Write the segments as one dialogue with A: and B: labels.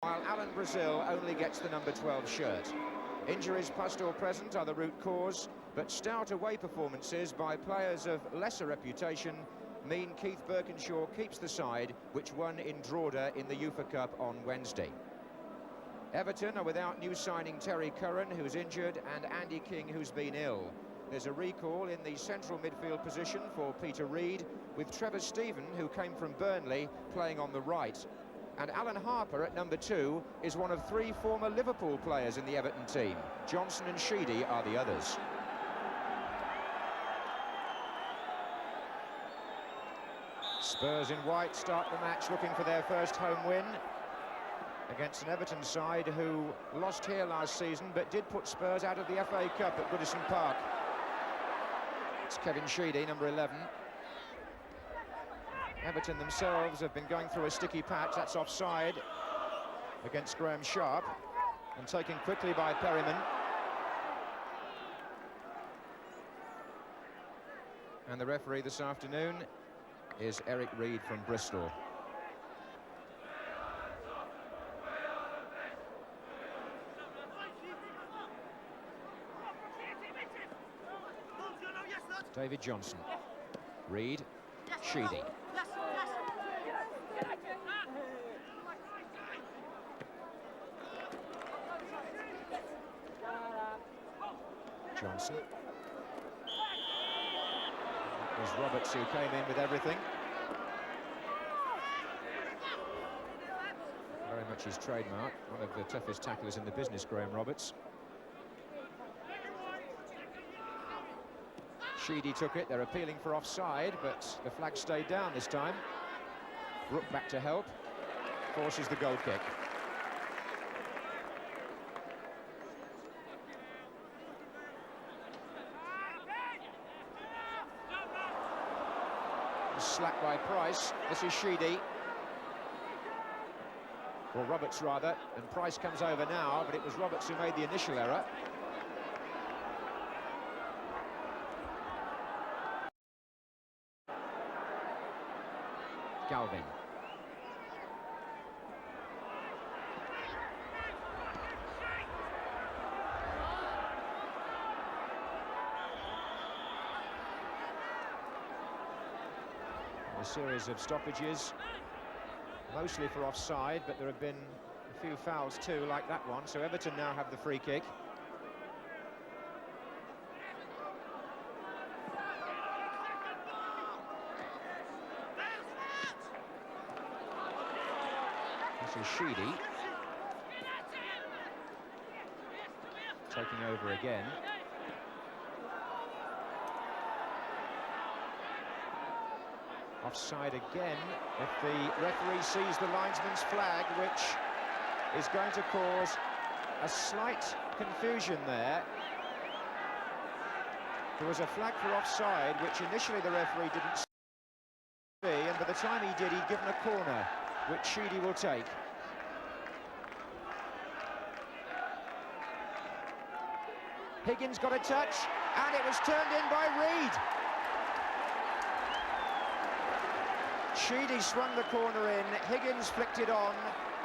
A: while Alan Brazil only gets the number 12 shirt. Injuries past or present are the root cause, but stout away performances by players of lesser reputation mean Keith Birkinshaw keeps the side, which won in Drogheda in the UEFA Cup on Wednesday. Everton are without new signing Terry Curran, who's injured, and Andy King, who's been ill. There's a recall in the central midfield position for Peter Reid, with Trevor Stephen, who came from Burnley, playing on the right. And Alan Harper at number 2 is one of 3 former Liverpool players in the Everton team. Johnson and Sheedy are the others. Spurs in white start the match looking for their first home win against an Everton side who lost here last season but did put Spurs out of the FA Cup at Goodison Park. It's Kevin Sheedy, number 11. Everton themselves have been going through a sticky patch. That's offside against Graham Sharp, and taken quickly by Perryman. And the referee this afternoon is Eric Reid from Bristol. David Johnson, Reid, Sheedy. Johnson. It was Roberts who came in with everything. Very much his trademark. One of the toughest tacklers in the business, Graham Roberts. Sheedy took it. They're appealing for offside, but the flag stayed down this time. Brook back to help. Forces the goal kick. Slack by Price. This is Sheedy. Or Roberts, rather. And Price comes over now, but it was Roberts who made the initial error. Galvin. A series of stoppages, mostly for offside, but there have been a few fouls too, like that one. So Everton now have the free kick. This is Sheedy taking over again. Offside again, if the referee sees the linesman's flag, which is going to cause a slight confusion there. There was a flag for offside, which initially the referee didn't see, and by the time he did, he'd given a corner, which Sheedy will take. Higgins got a touch, and it was turned in by Reid. Sheedy swung the corner in, Higgins flicked it on,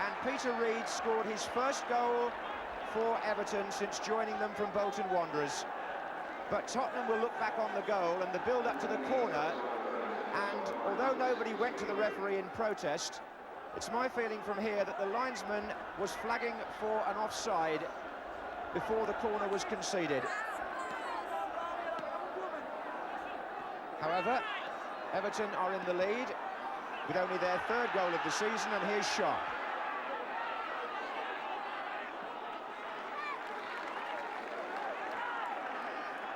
A: and Peter Reid scored his first goal for Everton since joining them from Bolton Wanderers. But Tottenham will look back on the goal and the build-up to the corner, and although nobody went to the referee in protest, it's my feeling from here that the linesman was flagging for an offside before the corner was conceded. However, Everton are in the lead with only their 3rd goal of the season, and here's Sharp.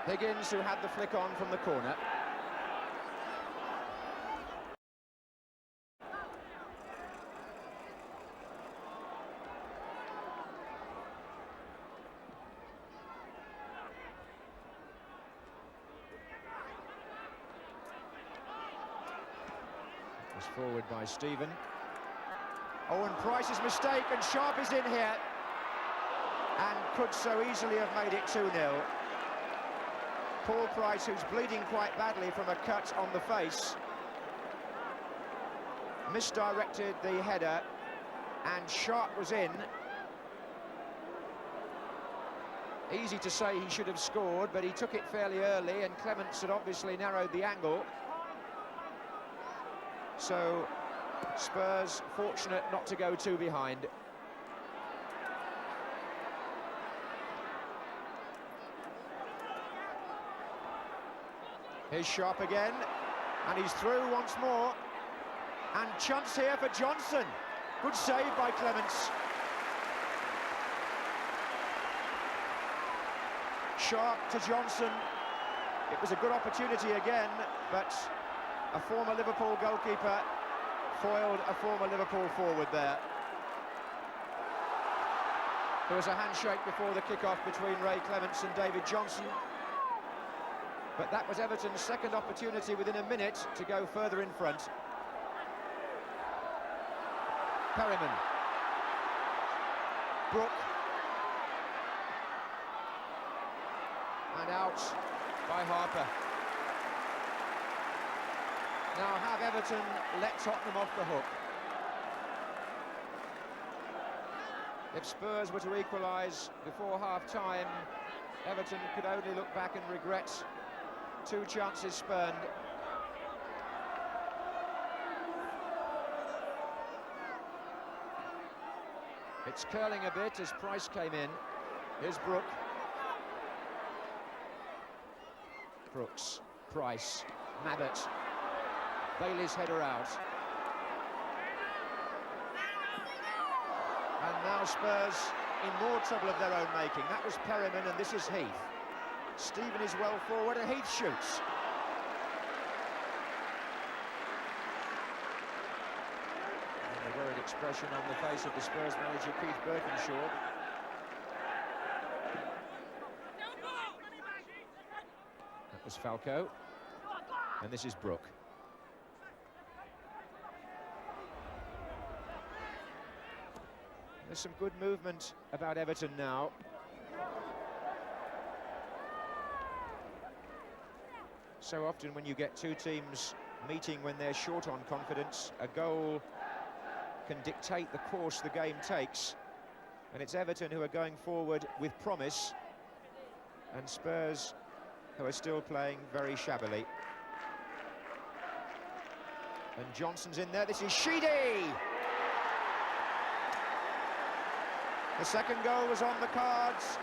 A: Higgins, who had the flick on from the corner. Forward by Stephen. Owen Price's mistake, and Sharp is in here and could so easily have made it 2-0. Paul Price, who's bleeding quite badly from a cut on the face, misdirected the header and shot was in. Easy to say he should have scored, but he took it fairly early, and Clements had obviously narrowed the angle. So Spurs fortunate not to go two behind. Here's Sharp again, and he's through once more. And chance here for Johnson. Good save by Clements. Sharp to Johnson. It was a good opportunity again, but a former Liverpool goalkeeper foiled a former Liverpool forward there. There was a handshake before the kick-off between Ray Clements and David Johnson. But that was Everton's second opportunity within a minute to go further in front. Perryman. Brook. And out by Harper. Now have Everton let Tottenham off the hook. If Spurs were to equalise before half-time, Everton could only look back and regret two chances spurned. It's curling a bit as Price came in. Here's Brook. Brooks, Price, Mabbott. Bailey's header out. And now Spurs in more trouble of their own making. That was Perryman, and this is Heath. Stephen is well forward, and Heath shoots. And a worried expression on the face of the Spurs manager, Keith Birkinshaw. That was Falco. And this is Brook. There's some good movement about Everton now. So often when you get two teams meeting when they're short on confidence, a goal can dictate the course the game takes. And it's Everton who are going forward with promise, and Spurs who are still playing very shabbily. And Johnson's in there. This is Sheedy! The second goal was on the cards,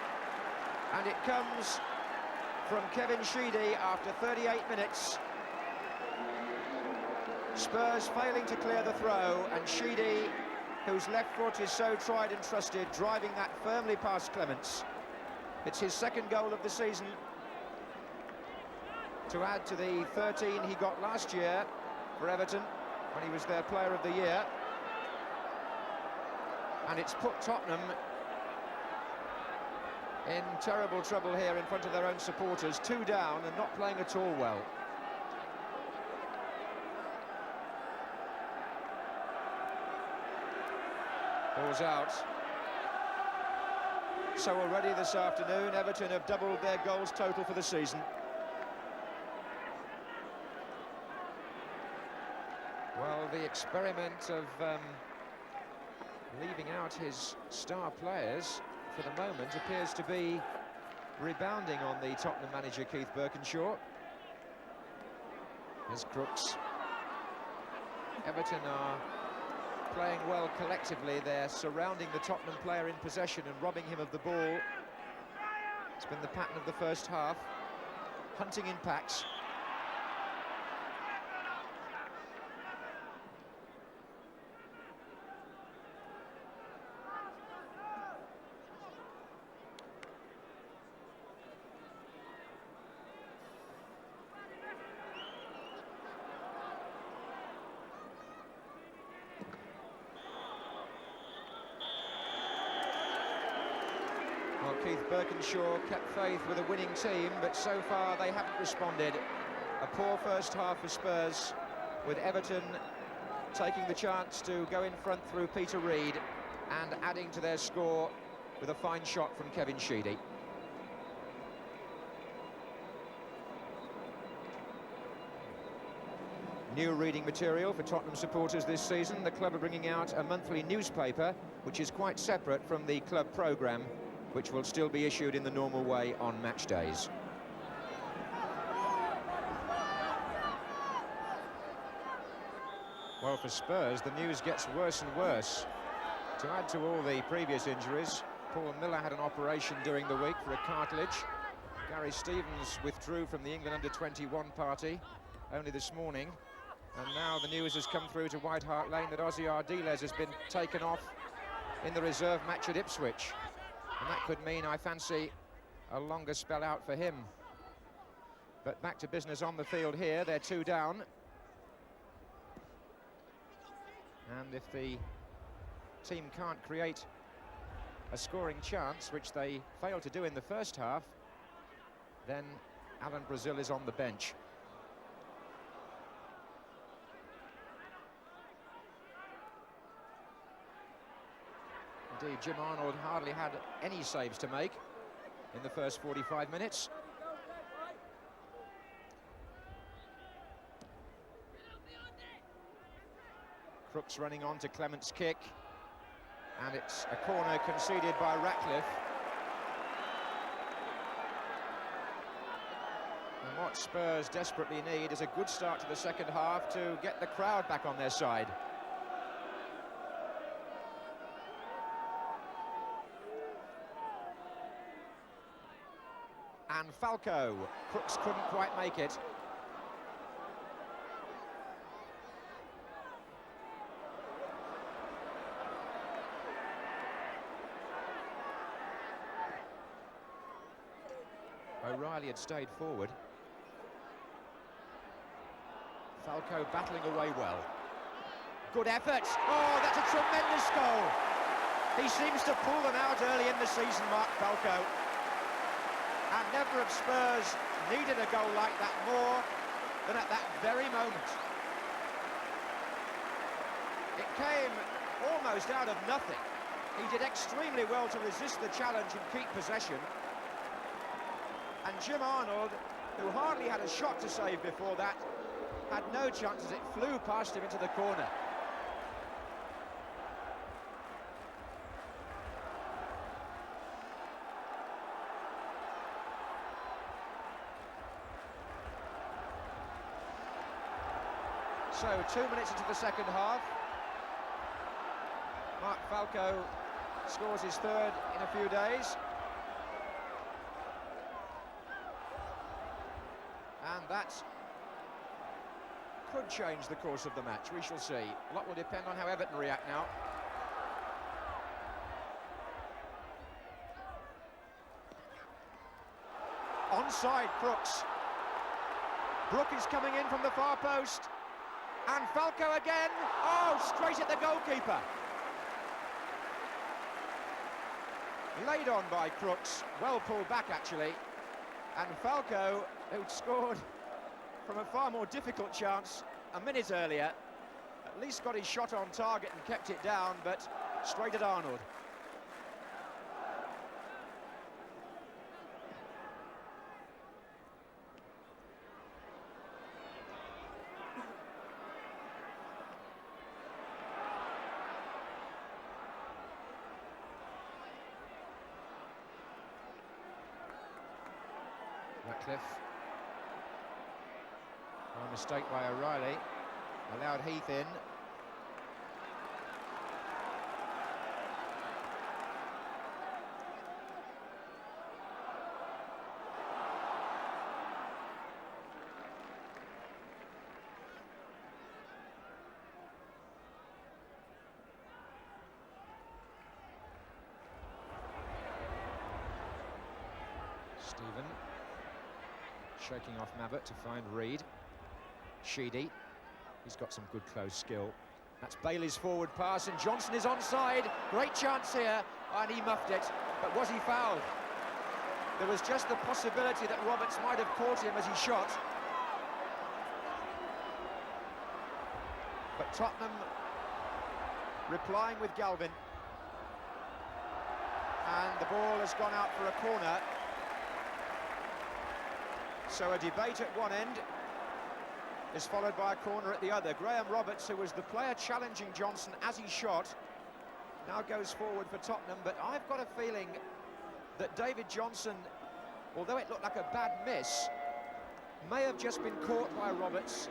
A: and it comes from Kevin Sheedy after 38 minutes. Spurs failing to clear the throw, and Sheedy, whose left foot is so tried and trusted, driving that firmly past Clements. It's his second goal of the season, to add to the 13 he got last year for Everton when he was their player of the year. And it's put Tottenham in terrible trouble here in front of their own supporters. Two down and not playing at all well. Ball's out. So already this afternoon, Everton have doubled their goals total for the season. Well, the experiment of leaving out his star players for the moment appears to be rebounding on the Tottenham manager Keith Birkinshaw. Here's Crooks. Everton are playing well collectively. They're surrounding the Tottenham player in possession and robbing him of the ball. It's been the pattern of the first half, hunting in packs. Well, Keith Birkinshaw kept faith with a winning team, but so far they haven't responded. A poor first half for Spurs, with Everton taking the chance to go in front through Peter Reid and adding to their score with a fine shot from Kevin Sheedy. New reading material for Tottenham supporters this season. The club are bringing out a monthly newspaper, which is quite separate from the club programme, which will still be issued in the normal way on match days. Well, for Spurs, the news gets worse and worse. To add to all the previous injuries, Paul Miller had an operation during the week for a cartilage. Gary Stevens withdrew from the England under-21 party only this morning. And now the news has come through to White Hart Lane that Ozzy Ardiles has been taken off in the reserve match at Ipswich. And that could mean, I fancy, a longer spell out for him. But back to business on the field here. They're 2 down. And if the team can't create a scoring chance, which they failed to do in the first half, then Alan Brazil is on the bench. Indeed, Jim Arnold hardly had any saves to make in the first 45 minutes. Crooks running on to Clement's kick, and it's a corner conceded by Ratcliffe. And what Spurs desperately need is a good start to the second half to get the crowd back on their side. And Falco. Crooks couldn't quite make it. O'Reilly had stayed forward. Falco battling away well. Good effort. Oh, that's a tremendous goal. He seems to pull them out early in the season, Mark Falco. And never have Spurs needed a goal like that more than at that very moment. It came almost out of nothing. He did extremely well to resist the challenge and keep possession. And Jim Arnold, who hardly had a shot to save before that, had no chance as it flew past him into the corner. So, 2 minutes into the second half. Mark Falco scores his third in a few days. And that could change the course of the match. We shall see. A lot will depend on how Everton react now. Onside, Crooks. Brook is coming in from the far post. And Falco again. Oh, straight at the goalkeeper. Laid on by Crooks. Well pulled back, actually. And Falco, who'd scored from a far more difficult chance a minute earlier, at least got his shot on target and kept it down, but straight at Arnold. Ratcliffe. A mistake by O'Reilly. Allowed Heath in. Stephen. Shaking off Mabbott to find Reed. Sheedy, he's got some good close skill. That's Bailey's forward pass, and Johnson is onside. Great chance here, and he muffed it. But was he fouled? There was just the possibility that Roberts might have caught him as he shot. But Tottenham replying with Galvin. And the ball has gone out for a corner. So a debate at one end. is followed by a corner at the other. Graham Roberts, who was the player challenging Johnson as he shot, now goes forward for Tottenham, but I've got a feeling that David Johnson, although it looked like a bad miss, may have just been caught by Roberts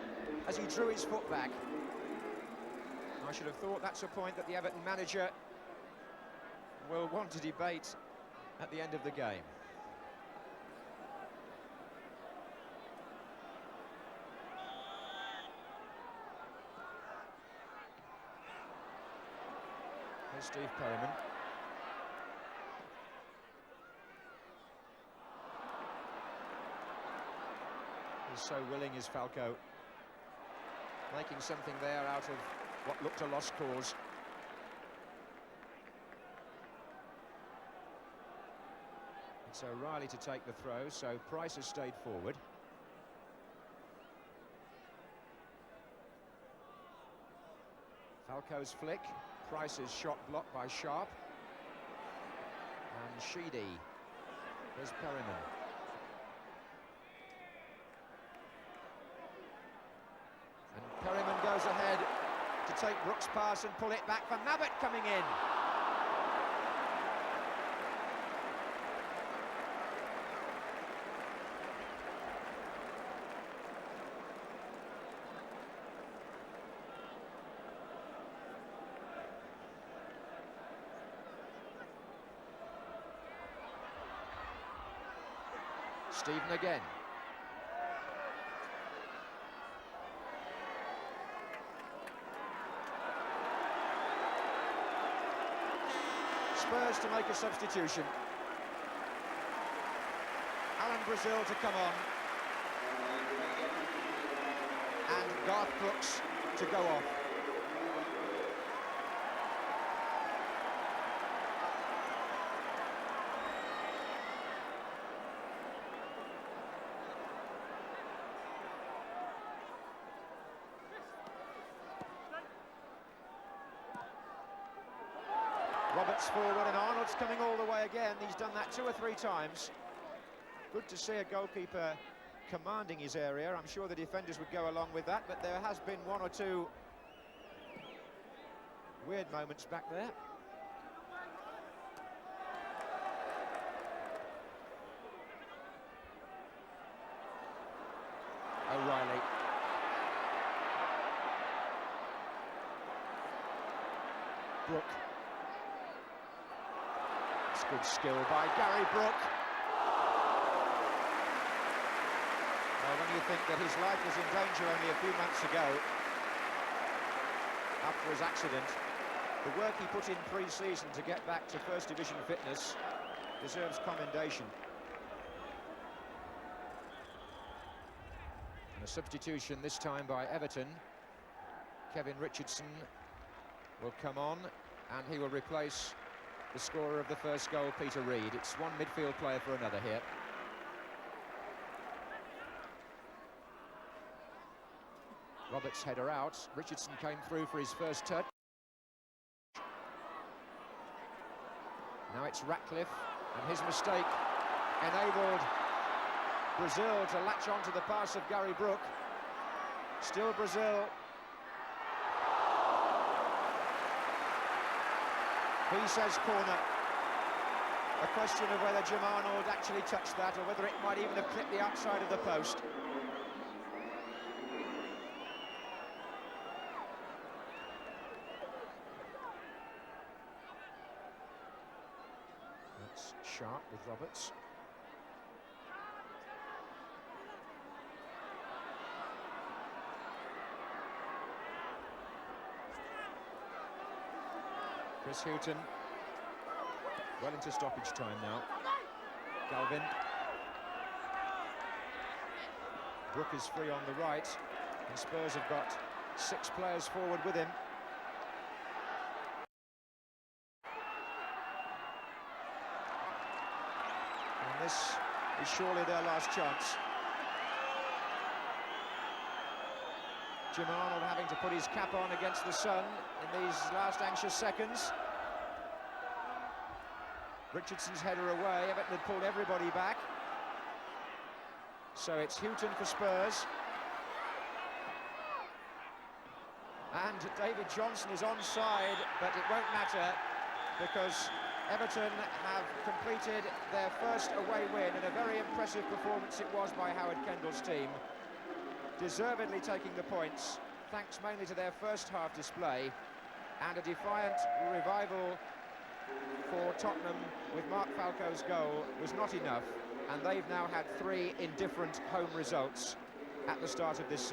A: as he drew his foot back. I should have thought that's a point that the Everton manager will want to debate at the end of the game. Here's Steve Perryman. He's so willing, is Falco, making something there out of what looked a lost cause. It's O'Reilly to take the throw, so Price has stayed forward. Falco's flick, Price's shot blocked by Sharp. And Sheedy. There's Perryman. And Perryman goes ahead to take Brooks' pass and pull it back for Mabbutt coming in. Stephen again. Spurs to make a substitution. Alan Brazil to come on. And Garth Brooks to go off. Roberts forward and Arnold's coming all the way again. He's done that 2 or 3 times. Good to see a goalkeeper commanding his area. I'm sure the defenders would go along with that, but there has been 1 or 2 weird moments back there. O'Reilly. Brook. Good skill by Gary Brook. Well, when you think that his life was in danger only a few months ago, after his accident, the work he put in pre-season to get back to First Division fitness deserves commendation. And a substitution this time by Everton. Kevin Richardson will come on, and he will replace the scorer of the first goal, Peter Reid. It's one midfield player for another here. Roberts' header out. Richardson came through for his first touch. Now it's Ratcliffe, and his mistake enabled Brazil to latch on to the pass of Gary Brook. Still Brazil. He says corner. A question of whether Jim Arnold actually touched that, or whether it might even have clipped the outside of the post. That's Sharp with Roberts. Chris Houghton, well into stoppage time now. Galvin. Brook is free on the right, and Spurs have got 6 players forward with him. And this is surely their last chance. Jim Arnold having to put his cap on against the sun in these last anxious seconds. Richardson's header away. Everton had pulled everybody back. So it's Houghton for Spurs. David Johnson is onside, but it won't matter because Everton have completed their first away win, and a very impressive performance it was by Howard Kendall's team, deservedly taking the points thanks mainly to their first half display, and a defiant revival for Tottenham with Mark Falco's goal was not enough, and they've now had 3 indifferent home results at the start of this season.